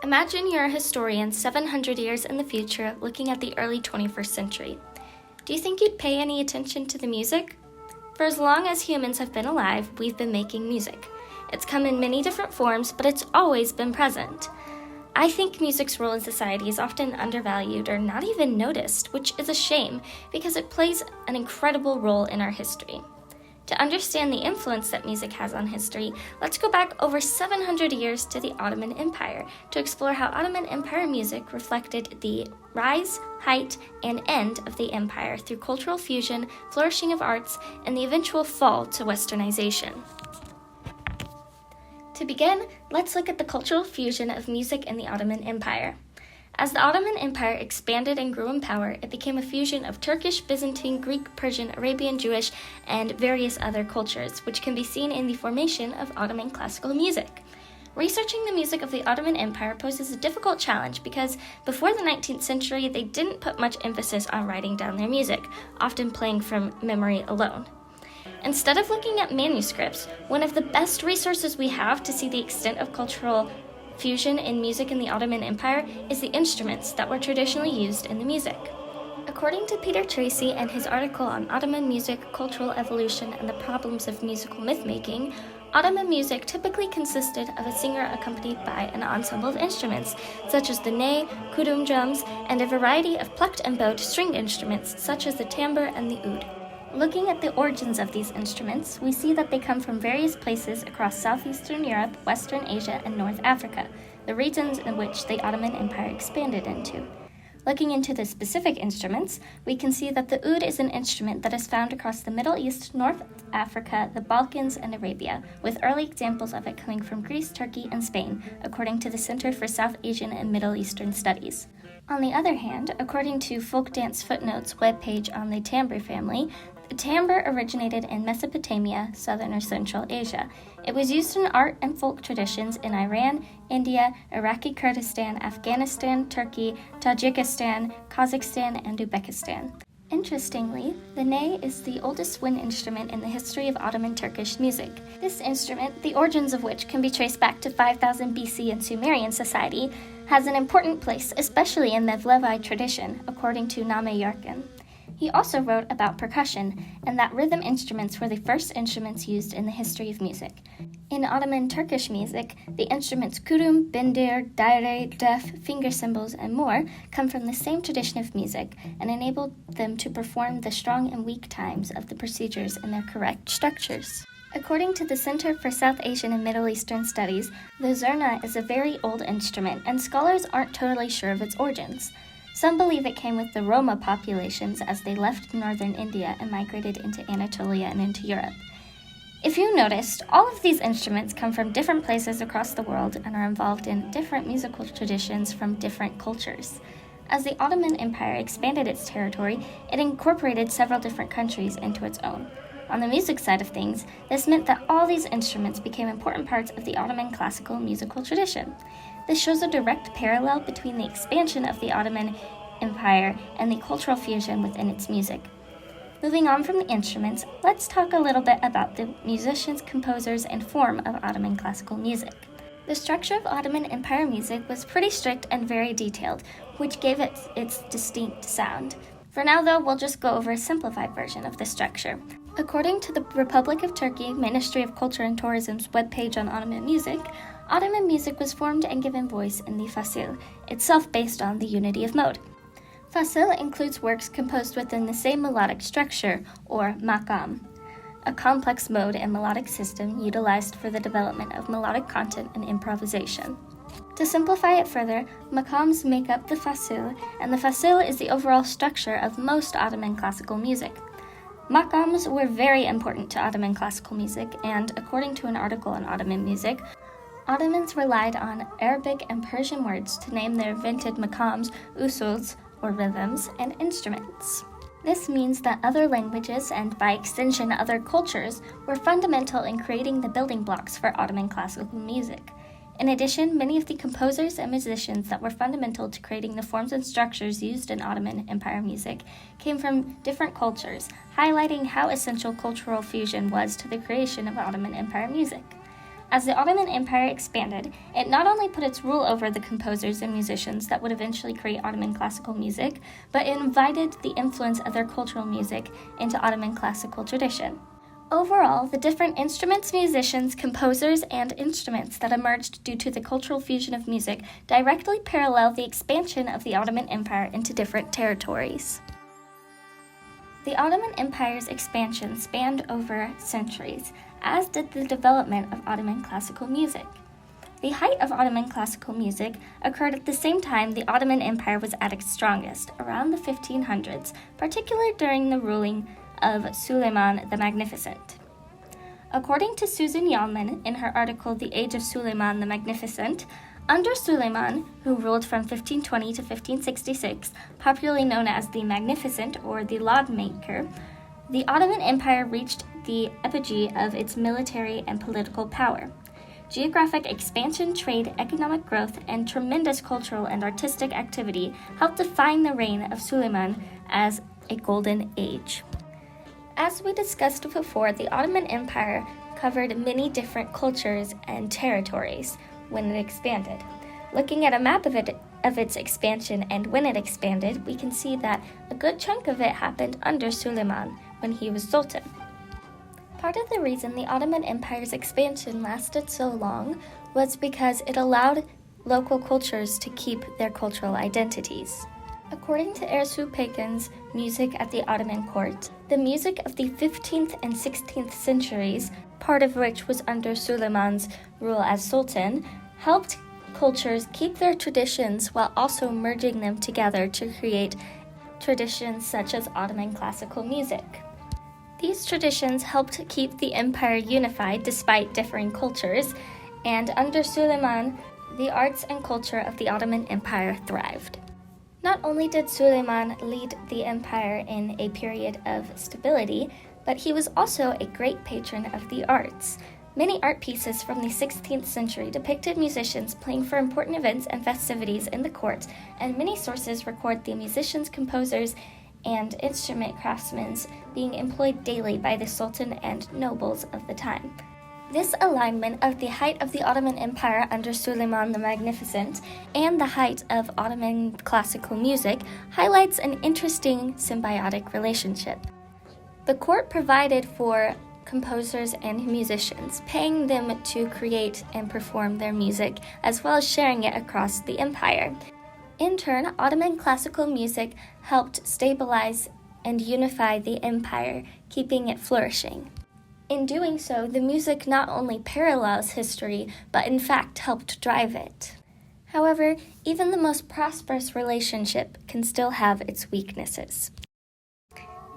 Imagine you're a historian 700 years in the future looking at the early 21st century. Do you think you'd pay any attention to the music? For as long as humans have been alive, we've been making music. It's come in many different forms, but it's always been present. I think music's role in society is often undervalued or not even noticed, which is a shame because it plays an incredible role in our history. To understand the influence that music has on history, let's go back over 700 years to the Ottoman Empire to explore how Ottoman Empire music reflected the rise, height, and end of the empire through cultural fusion, flourishing of arts, and the eventual fall to westernization. To begin, let's look at the cultural fusion of music in the Ottoman Empire. As the Ottoman Empire expanded and grew in power, it became a fusion of Turkish, Byzantine, Greek, Persian, Arabian, Jewish, and various other cultures, which can be seen in the formation of Ottoman classical music. Researching the music of the Ottoman Empire poses a difficult challenge because before the 19th century, they didn't put much emphasis on writing down their music, often playing from memory alone. Instead of looking at manuscripts, one of the best resources we have to see the extent of cultural fusion in music in the Ottoman Empire is the instruments that were traditionally used in the music. According to Peter Tracy and his article on Ottoman music, cultural evolution, and the problems of musical myth-making, Ottoman music typically consisted of a singer accompanied by an ensemble of instruments, such as the ney, kudum drums, and a variety of plucked and bowed stringed instruments, such as the tambour and the oud. Looking at the origins of these instruments, we see that they come from various places across southeastern Europe, Western Asia, and North Africa, the regions in which the Ottoman Empire expanded into. Looking into the specific instruments, we can see that the oud is an instrument that is found across the Middle East, North Africa, the Balkans, and Arabia, with early examples of it coming from Greece, Turkey, and Spain, according to the Center for South Asian and Middle Eastern Studies. On the other hand, according to Folk Dance Footnotes webpage on the timbre family, the tambour originated in Mesopotamia, southern or central Asia. It was used in art and folk traditions in Iran, India, Iraqi Kurdistan, Afghanistan, Turkey, Tajikistan, Kazakhstan, and Uzbekistan. Interestingly, the ney is the oldest wind instrument in the history of Ottoman Turkish music. This instrument, the origins of which can be traced back to 5000 BC in Sumerian society, has an important place, especially in Mevlevi tradition, according to Nağme Yarkın. He also wrote about percussion, and that rhythm instruments were the first instruments used in the history of music. In Ottoman Turkish music, the instruments kudum, bindir, daire, def, finger cymbals, and more come from the same tradition of music and enabled them to perform the strong and weak times of the procedures in their correct structures. According to the Center for South Asian and Middle Eastern Studies, the zurna is a very old instrument, and scholars aren't totally sure of its origins. Some believe it came with the Roma populations as they left northern India and migrated into Anatolia and into Europe. If you noticed, all of these instruments come from different places across the world and are involved in different musical traditions from different cultures. As the Ottoman Empire expanded its territory, it incorporated several different countries into its own. On the music side of things, this meant that all these instruments became important parts of the Ottoman classical musical tradition. This shows a direct parallel between the expansion of the Ottoman Empire and the cultural fusion within its music. Moving on from the instruments, let's talk a little bit about the musicians, composers, and form of Ottoman classical music. The structure of Ottoman Empire music was pretty strict and very detailed, which gave it its distinct sound. For now, though, we'll just go over a simplified version of the structure. According to the Republic of Turkey Ministry of Culture and Tourism's webpage on Ottoman music was formed and given voice in the fasil, itself based on the unity of mode. Fasil includes works composed within the same melodic structure, or makam, a complex mode and melodic system utilized for the development of melodic content and improvisation. To simplify it further, makams make up the fasil, and the fasil is the overall structure of most Ottoman classical music. Makams were very important to Ottoman classical music, and according to an article on Ottoman music, Ottomans relied on Arabic and Persian words to name their invented makams, usuls, or rhythms, and instruments. This means that other languages, and by extension other cultures, were fundamental in creating the building blocks for Ottoman classical music. In addition, many of the composers and musicians that were fundamental to creating the forms and structures used in Ottoman Empire music came from different cultures, highlighting how essential cultural fusion was to the creation of Ottoman Empire music. As the Ottoman Empire expanded, it not only put its rule over the composers and musicians that would eventually create Ottoman classical music, but it invited the influence of their cultural music into Ottoman classical tradition. Overall, the different instruments, musicians, composers, and instruments that emerged due to the cultural fusion of music directly parallel the expansion of the Ottoman Empire into different territories. The Ottoman Empire's expansion spanned over centuries, as did the development of Ottoman classical music. The height of Ottoman classical music occurred at the same time the Ottoman Empire was at its strongest, around the 1500s, particularly during the ruling of Suleiman the Magnificent. According to Susan Yalman in her article The Age of Suleiman the Magnificent, under Suleiman, who ruled from 1520 to 1566, popularly known as the Magnificent or the Lawmaker, the Ottoman Empire reached the apogee of its military and political power. Geographic expansion, trade, economic growth, and tremendous cultural and artistic activity helped define the reign of Suleiman as a golden age. As we discussed before, the Ottoman Empire covered many different cultures and territories when it expanded. Looking at a map of its expansion and when it expanded, we can see that a good chunk of it happened under Suleiman when he was Sultan. Part of the reason the Ottoman Empire's expansion lasted so long was because it allowed local cultures to keep their cultural identities. According to Ersu Pekin's Music at the Ottoman Court, the music of the 15th and 16th centuries, part of which was under Suleiman's rule as Sultan, helped cultures keep their traditions while also merging them together to create traditions such as Ottoman classical music. These traditions helped keep the empire unified despite differing cultures, and under Suleiman, the arts and culture of the Ottoman Empire thrived. Not only did Suleiman lead the empire in a period of stability, but he was also a great patron of the arts. Many art pieces from the 16th century depicted musicians playing for important events and festivities in the court, and many sources record the musicians, composers, and instrument craftsmen being employed daily by the Sultan and nobles of the time. This alignment of the height of the Ottoman Empire under Suleiman the Magnificent and the height of Ottoman classical music highlights an interesting symbiotic relationship. The court provided for composers and musicians, paying them to create and perform their music, as well as sharing it across the empire. In turn, Ottoman classical music helped stabilize and unify the empire, keeping it flourishing. In doing so, the music not only parallels history, but in fact helped drive it. However, even the most prosperous relationship can still have its weaknesses.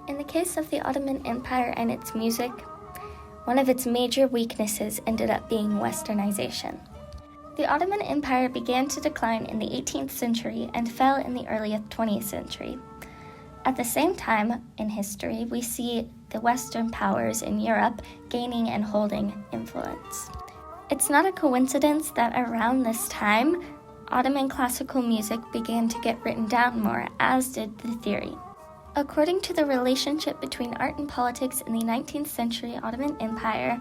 In the case of the Ottoman Empire and its music, one of its major weaknesses ended up being westernization. The Ottoman Empire began to decline in the 18th century and fell in the early 20th century. At the same time in history, we see the Western powers in Europe gaining and holding influence. It's not a coincidence that around this time, Ottoman classical music began to get written down more, as did the theory. According to the relationship between art and politics in the 19th century Ottoman Empire,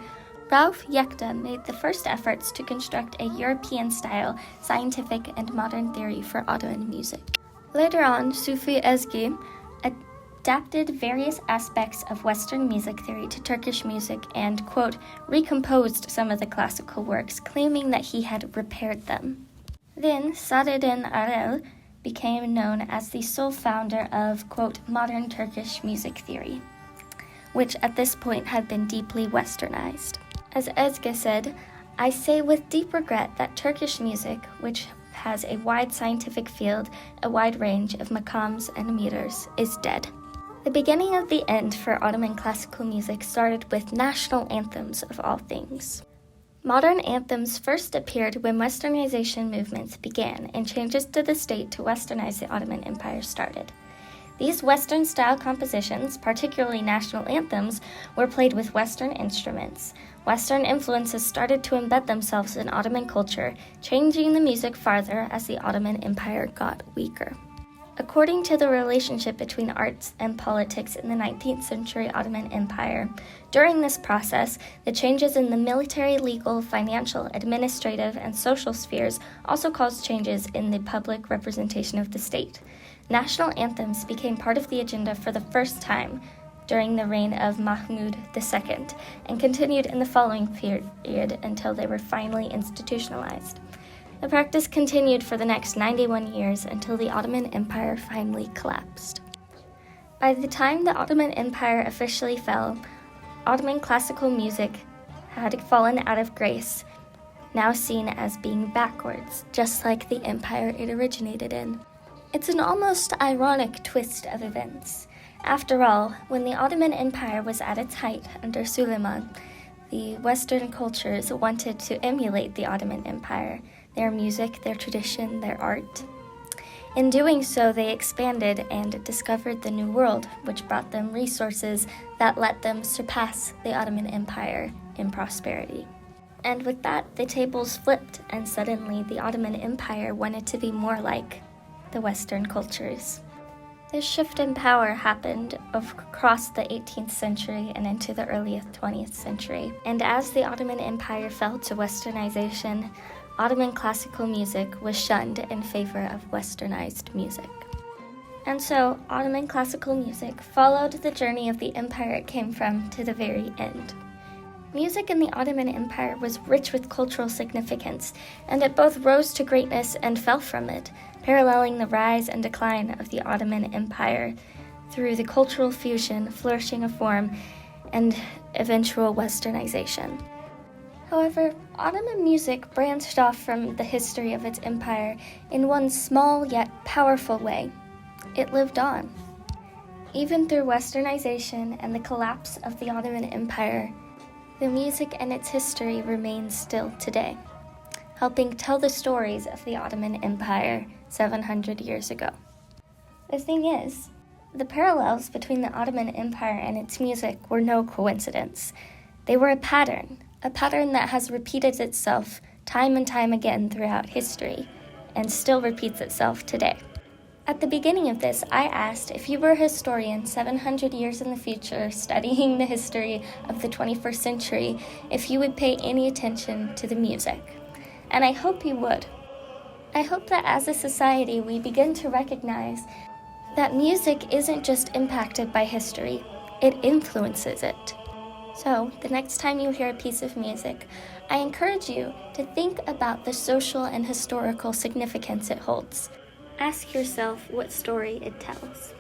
Rauf Yekta made the first efforts to construct a European-style scientific and modern theory for Ottoman music. Later on, Sufi Ezgi adapted various aspects of Western music theory to Turkish music and, quote, recomposed some of the classical works, claiming that he had repaired them. Then, Saadettin Arel became known as the sole founder of, quote, modern Turkish music theory, which at this point had been deeply westernized. As Ezgi said, I say with deep regret that Turkish music, which has a wide scientific field, a wide range of maqams and meters, is dead. The beginning of the end for Ottoman classical music started with national anthems of all things. Modern anthems first appeared when westernization movements began and changes to the state to westernize the Ottoman Empire started. These Western-style compositions, particularly national anthems, were played with Western instruments. Western influences started to embed themselves in Ottoman culture, changing the music farther as the Ottoman Empire got weaker. According to the relationship between arts and politics in the 19th century Ottoman Empire, during this process, the changes in the military, legal, financial, administrative, and social spheres also caused changes in the public representation of the state. National anthems became part of the agenda for the first time during the reign of Mahmud II and continued in the following period until they were finally institutionalized. The practice continued for the next 91 years until the Ottoman Empire finally collapsed. By the time the Ottoman Empire officially fell, Ottoman classical music had fallen out of grace, now seen as being backwards, just like the empire it originated in. It's an almost ironic twist of events. After all, when the Ottoman Empire was at its height under Suleiman, the Western cultures wanted to emulate the Ottoman Empire, their music, their tradition, their art. In doing so, they expanded and discovered the New World, which brought them resources that let them surpass the Ottoman Empire in prosperity. And with that, the tables flipped, and suddenly the Ottoman Empire wanted to be more like the Western cultures. This shift in power happened across the 18th century and into the early 20th century. And as the Ottoman Empire fell to Westernization, Ottoman classical music was shunned in favor of Westernized music. And so, Ottoman classical music followed the journey of the empire it came from to the very end. Music in the Ottoman Empire was rich with cultural significance, and it both rose to greatness and fell from it, paralleling the rise and decline of the Ottoman Empire through the cultural fusion, flourishing of form, and eventual Westernization. However, Ottoman music branched off from the history of its empire in one small yet powerful way. It lived on. Even through Westernization and the collapse of the Ottoman Empire, the music and its history remains still today, helping tell the stories of the Ottoman Empire 700 years ago. The thing is, the parallels between the Ottoman Empire and its music were no coincidence. They were a pattern that has repeated itself time and time again throughout history, and still repeats itself today. At the beginning of this, I asked if you were a historian 700 years in the future studying the history of the 21st century, if you would pay any attention to the music. And I hope you would. I hope that as a society we begin to recognize that music isn't just impacted by history, it influences it. So, the next time you hear a piece of music, I encourage you to think about the social and historical significance it holds. Ask yourself what story it tells.